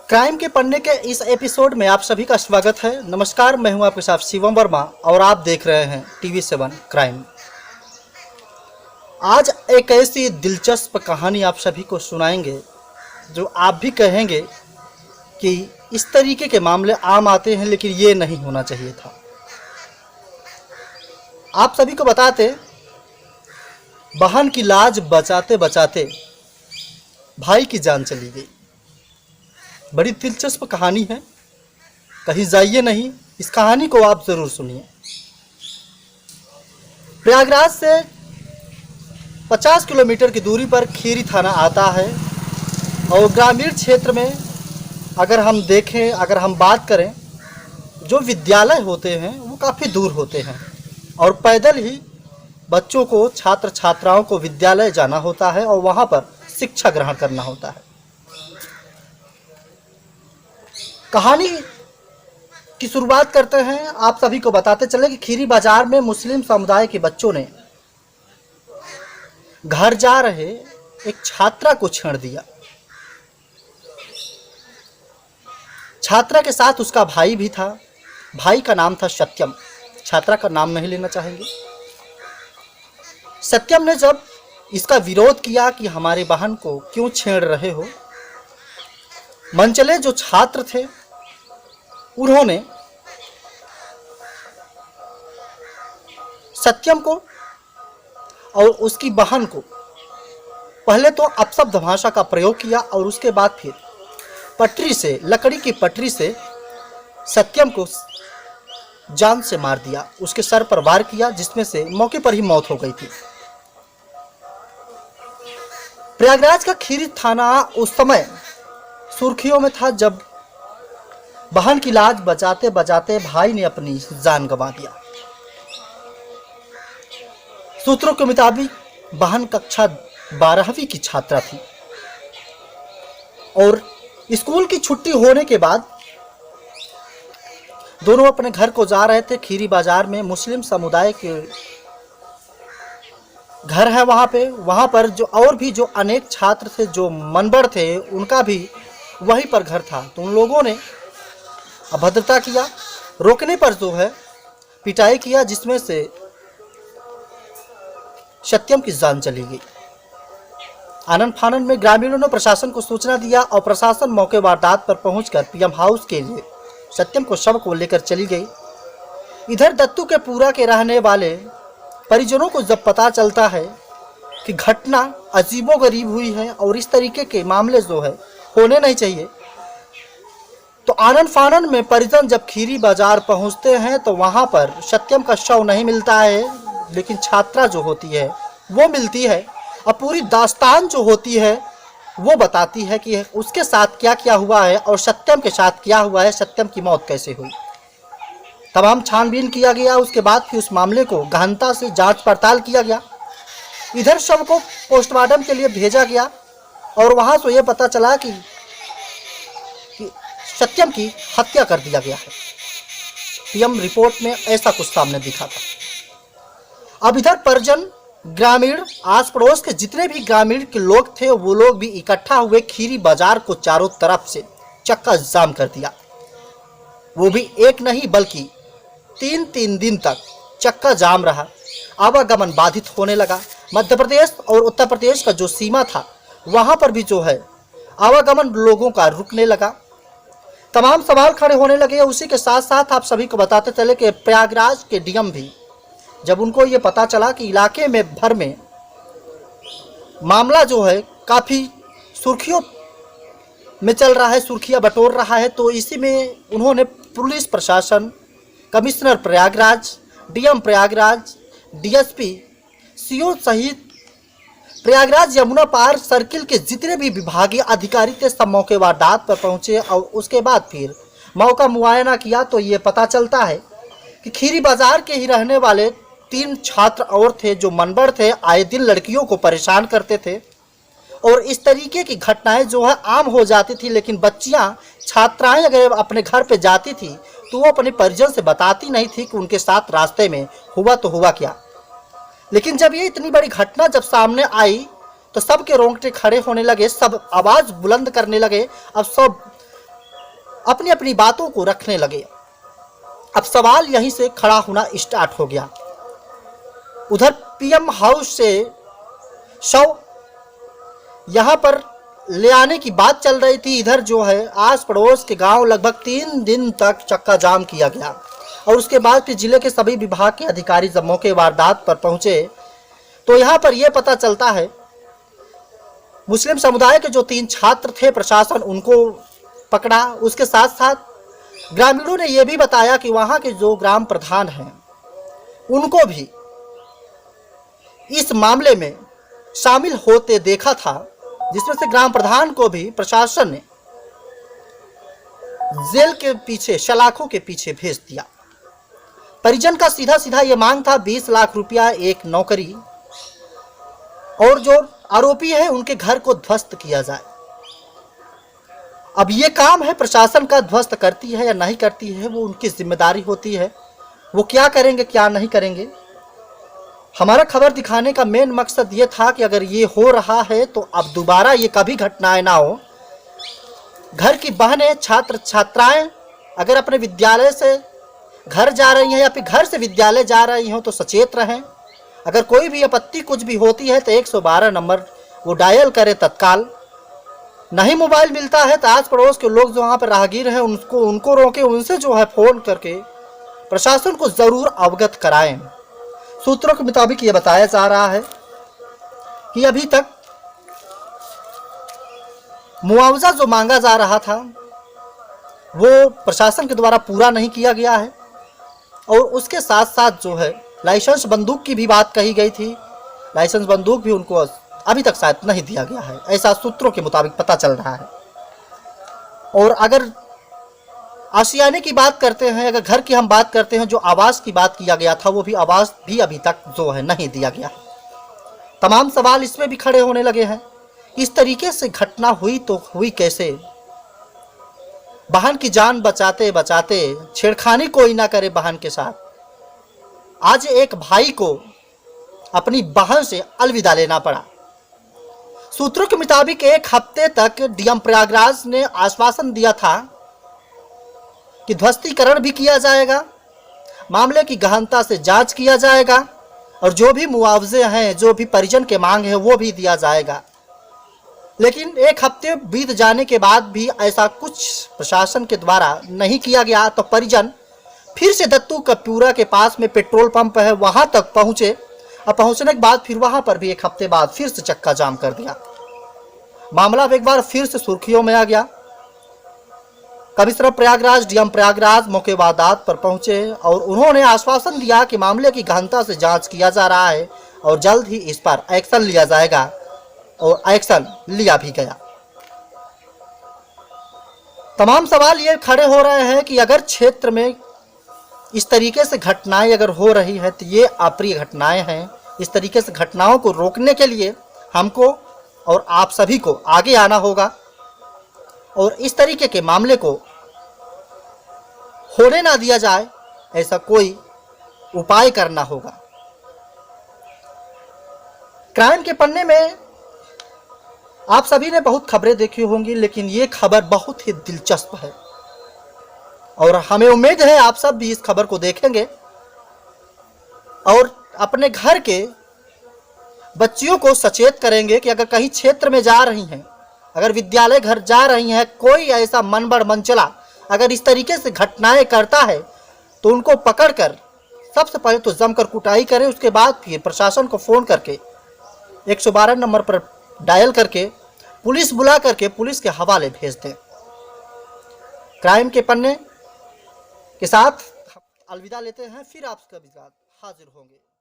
Crime के पन्ने के इस एपिसोड में आप सभी का स्वागत है। नमस्कार, मैं हूं आपके साथ शिवम वर्मा और आप देख रहे हैं TV7 क्राइम। आज एक ऐसी दिलचस्प कहानी आप सभी को सुनाएंगे जो आप भी कहेंगे कि इस तरीके के मामले आम आते हैं, लेकिन ये नहीं होना चाहिए था। आप सभी को बताते, बहन की लाज बचाते बचाते भाई की जान चली गई। बड़ी दिलचस्प कहानी है, कहीं जाइए नहीं, इस कहानी को आप ज़रूर सुनिए। प्रयागराज से 50 किलोमीटर की दूरी पर खीरी थाना आता है और ग्रामीण क्षेत्र में अगर हम देखें, अगर हम बात करें, जो विद्यालय होते हैं वो काफ़ी दूर होते हैं और पैदल ही बच्चों को, छात्र छात्राओं को विद्यालय जाना होता है और वहाँ पर शिक्षा ग्रहण करना होता है। कहानी की शुरुआत करते हैं। आप सभी को बताते चले कि खीरी बाजार में मुस्लिम समुदाय के बच्चों ने घर जा रहे एक छात्रा को छेड़ दिया। छात्रा के साथ उसका भाई भी था। भाई का नाम था सत्यम, छात्रा का नाम नहीं लेना चाहेंगे। सत्यम ने जब इसका विरोध किया कि हमारी बहन को क्यों छेड़ रहे हो, मनचले जो छात्र थे उन्होंने सत्यम को और उसकी बहन को पहले तो अपशब्द भाषा का प्रयोग किया और उसके बाद फिर पटरी से, लकड़ी की पटरी से सत्यम को जान से मार दिया। उसके सर पर वार किया, जिसमें से मौके पर ही मौत हो गई थी। प्रयागराज का खीरी थाना उस समय सुर्खियों में था जब बहन की लाज बचाते बचाते भाई ने अपनी जान गंवा दिया। सूत्रों के मुताबिक बहन कक्षा 12वीं की छात्रा थी और स्कूल की छुट्टी होने के बाद दोनों अपने घर को जा रहे थे। खीरी बाजार में मुस्लिम समुदाय के घर है, वहाँ पर जो और भी जो अनेक छात्र थे, जो मनबड़ थे, उनका भी वहीं पर घर था। तो उन लोगों ने अभद्रता किया, रोकने पर जो है पिटाई किया, जिसमें से सत्यम की जान चली गई। आनन फानन में ग्रामीणों ने प्रशासन को सूचना दिया और प्रशासन मौके वारदात पर पहुंचकर पीएम हाउस के लिए सत्यम को शव को लेकर चली गई। इधर दत्तू के पूरा के रहने वाले परिजनों को जब पता चलता है कि घटना अजीबोगरीब हुई है और इस तरीके के मामले जो है होने नहीं चाहिए, तो आनन फानन में परिजन जब खीरी बाजार पहुंचते हैं तो वहां पर सत्यम का शव नहीं मिलता है, लेकिन छात्रा जो होती है वो मिलती है और पूरी दास्तान जो होती है वो बताती है कि उसके साथ क्या क्या हुआ है और सत्यम के साथ क्या हुआ है, सत्यम की मौत कैसे हुई। तमाम छानबीन किया गया, उसके बाद फिर उस मामले को गहनता से जांच पड़ताल किया गया। इधर शव को पोस्टमार्टम के लिए भेजा गया और वहां से ये पता चला कि सत्यम की हत्या कर दिया गया है। पीएम रिपोर्ट में ऐसा कुछ सामने दिखा था। अब इधर परिजन, ग्रामीण, आस पड़ोस के जितने भी ग्रामीण के लोग थे वो लोग भी इकट्ठा हुए खीरी बाजार को चारों तरफ से चक्का जाम कर दिया। वो भी एक नहीं बल्कि तीन दिन तक चक्का जाम रहा। आवागमन बाधित होने लगा। मध्य प्रदेश और उत्तर प्रदेश का जो सीमा था वहां पर भी जो है आवागमन लोगों का रुकने लगा। तमाम सवाल खड़े होने लगे। उसी के साथ साथ आप सभी को बताते चले कि प्रयागराज के डीएम भी, जब उनको ये पता चला कि इलाके में भर में मामला जो है काफ़ी सुर्खियों में चल रहा है, सुर्खियां बटोर रहा है, तो इसी में उन्होंने पुलिस प्रशासन, commissioner Prayagraj, DM Prayagraj, DSP, CO सहित प्रयागराज यमुना पार सर्किल के जितने भी विभागीय अधिकारी थे सब मौके वारदात पर पहुंचे और उसके बाद फिर मौका मुआयना किया तो ये पता चलता है कि खीरी बाजार के ही रहने वाले 3 छात्र और थे जो मनबड़ थे, आए दिन लड़कियों को परेशान करते थे और इस तरीके की घटनाएं जो है आम हो जाती थी। लेकिन बच्चियां, छात्राएं अगर अपने घर पे जाती थी तो वो अपने परिजन से बताती नहीं थी कि उनके साथ रास्ते में हुआ तो हुआ क्या। लेकिन जब ये इतनी बड़ी घटना जब सामने आई तो सबके रोंगटे खड़े होने लगे, सब आवाज़ बुलंद करने लगे। अब सब अपनी अपनी बातों को रखने लगे। अब सवाल यहीं से खड़ा होना स्टार्ट हो गया। उधर पीएम हाउस से शव यहाँ पर ले आने की बात चल रही थी, इधर जो है आस पड़ोस के गांव लगभग 3 दिन तक चक्का जाम किया गया। और उसके बाद फिर जिले के सभी विभाग के अधिकारी जब मौके वारदात पर पहुंचे तो यहाँ पर यह पता चलता है मुस्लिम समुदाय के जो 3 छात्र थे, प्रशासन उनको पकड़ा। उसके साथ साथ ग्रामीणों ने यह भी बताया कि वहाँ के जो ग्राम प्रधान हैं उनको भी इस मामले में शामिल होते देखा था, जिसमें से ग्राम प्रधान को भी प्रशासन ने जेल के पीछे, सलाखों के पीछे भेज दिया। परिजन का सीधा सीधा ये मांग था 20 लाख रुपया, एक नौकरी और जो आरोपी है उनके घर को ध्वस्त किया जाए। अब ये काम है प्रशासन का, ध्वस्त करती है या नहीं करती है वो उनकी जिम्मेदारी होती है, वो क्या करेंगे क्या नहीं करेंगे। हमारा खबर दिखाने का मेन मकसद ये था कि अगर ये हो रहा है तो अब दोबारा ये कभी घटनाएं ना हो। घर की बहनें, छात्र छात्राएं अगर अपने विद्यालय से घर जा रही हैं या फिर घर से विद्यालय जा रही हों तो सचेत रहें। अगर कोई भी आपत्ति कुछ भी होती है तो 112 नंबर वो डायल करें तत्काल। नहीं मोबाइल मिलता है तो आस पड़ोस के लोग जो वहाँ पर राहगीर हैं उनको रोकें, उनसे जो है फ़ोन करके प्रशासन को ज़रूर अवगत कराएं। सूत्रों के मुताबिक ये बताया जा रहा है कि अभी तक मुआवजा जो मांगा जा रहा था वो प्रशासन के द्वारा पूरा नहीं किया गया है और उसके साथ साथ जो है लाइसेंस बंदूक की भी बात कही गई थी। लाइसेंस बंदूक भी उनको अभी तक शायद नहीं दिया गया है, ऐसा सूत्रों के मुताबिक पता चल रहा है। और अगर आशियाने की बात करते हैं, अगर घर की हम बात करते हैं, जो आवास की बात किया गया था वो भी आवास भी अभी तक जो है नहीं दिया गया है। तमाम सवाल इसमें भी खड़े होने लगे हैं। इस तरीके से घटना हुई तो हुई कैसे? बहन की जान बचाते बचाते छेड़खानी कोई ना करे बहन के साथ। आज एक भाई को अपनी बहन से अलविदा लेना पड़ा। सूत्रों के मुताबिक 1 हफ्ते तक डीएम प्रयागराज ने आश्वासन दिया था कि ध्वस्तीकरण भी किया जाएगा, मामले की गहनता से जांच किया जाएगा और जो भी मुआवजे हैं, जो भी परिजन के मांग है वो भी दिया जाएगा। लेकिन 1 हफ्ते बीत जाने के बाद भी ऐसा कुछ प्रशासन के द्वारा नहीं किया गया तो परिजन फिर से दत्तू कपूरा के पास में पेट्रोल पंप है वहां तक पहुंचे और पहुंचने के बाद फिर वहां पर भी 1 हफ्ते बाद फिर से चक्का जाम कर दिया। मामला एक बार फिर से सुर्खियों में आ गया। कमिश्नर प्रयागराज, डीएम प्रयागराज मौके वारदात पर पहुंचे और उन्होंने आश्वासन दिया कि मामले की गहनता से जांच किया जा रहा है और जल्द ही इस पर एक्शन लिया जाएगा और एक्शन लिया भी गया। तमाम सवाल ये खड़े हो रहे हैं कि अगर क्षेत्र में इस तरीके से घटनाएं अगर हो रही है तो ये अप्रिय घटनाएं हैं। इस तरीके से घटनाओं को रोकने के लिए हमको और आप सभी को आगे आना होगा और इस तरीके के मामले को होने ना दिया जाए, ऐसा कोई उपाय करना होगा। क्राइम के पन्ने में आप सभी ने बहुत खबरें देखी होंगी, लेकिन ये खबर बहुत ही दिलचस्प है और हमें उम्मीद है आप सब भी इस खबर को देखेंगे और अपने घर के बच्चियों को सचेत करेंगे कि अगर कहीं क्षेत्र में जा रही हैं, अगर विद्यालय घर जा रही हैं, कोई ऐसा मनबड़ मनचला अगर इस तरीके से घटनाएं करता है तो उनको पकड़कर सबसे पहले तो जमकर कुटाई करें, उसके बाद फिर प्रशासन को फ़ोन करके 112 नंबर पर डायल करके पुलिस बुला करके पुलिस के हवाले भेज दें। क्राइम के पन्ने के साथ अलविदा लेते हैं, फिर आपके साथ हाजिर होंगे।